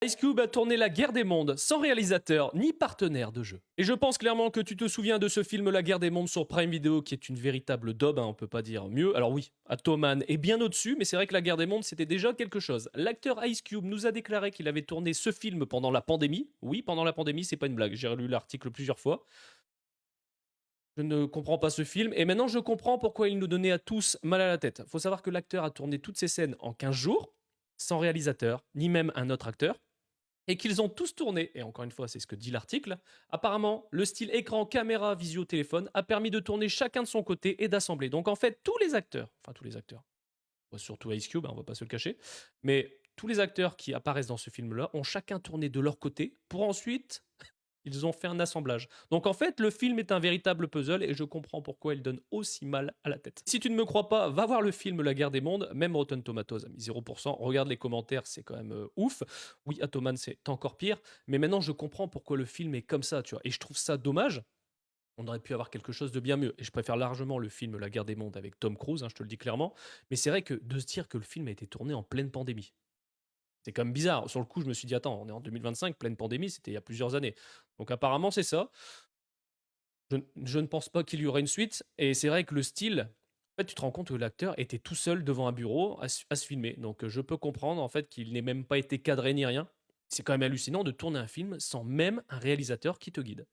Ice Cube a tourné La Guerre des Mondes sans réalisateur ni partenaire de jeu. Et je pense clairement que tu te souviens de ce film La Guerre des Mondes sur Prime Video qui est une véritable daube, hein, on peut pas dire mieux. Alors oui, Atoman est bien au-dessus, mais c'est vrai que La Guerre des Mondes c'était déjà quelque chose. L'acteur Ice Cube nous a déclaré qu'il avait tourné ce film pendant la pandémie. Oui, pendant la pandémie, c'est pas une blague, j'ai relu l'article plusieurs fois. Je ne comprends pas ce film, et maintenant je comprends pourquoi il nous donnait à tous mal à la tête. Faut savoir que l'acteur a tourné toutes ses scènes en 15 jours, sans réalisateur, ni même un autre acteur et qu'ils ont tous tourné, et encore une fois, c'est ce que dit l'article, apparemment, le style écran, caméra, visio, téléphone a permis de tourner chacun de son côté et d'assembler. Donc en fait, tous les acteurs, surtout Ice Cube, hein, on va pas se le cacher, mais tous les acteurs qui apparaissent dans ce film-là ont chacun tourné de leur côté pour ensuite ils ont fait un assemblage. Donc en fait, le film est un véritable puzzle et je comprends pourquoi il donne aussi mal à la tête. Si tu ne me crois pas, va voir le film La Guerre des Mondes, même Rotten Tomatoes a mis 0%. Regarde les commentaires, c'est quand même ouf. Oui, Atoman, c'est encore pire, mais maintenant je comprends pourquoi le film est comme ça, tu vois. Et je trouve ça dommage. On aurait pu avoir quelque chose de bien mieux. Et je préfère largement le film La Guerre des Mondes avec Tom Cruise, hein, je te le dis clairement. Mais c'est vrai que de se dire que le film a été tourné en pleine pandémie. C'est quand même bizarre. Sur le coup, je me suis dit, attends, on est en 2025, pleine pandémie, c'était il y a plusieurs années. Donc apparemment, c'est ça. Je ne pense pas qu'il y aurait une suite. Et c'est vrai que le style, en fait, tu te rends compte que l'acteur était tout seul devant un bureau à se filmer. Donc je peux comprendre en fait qu'il n'ait même pas été cadré ni rien. C'est quand même hallucinant de tourner un film sans même un réalisateur qui te guide.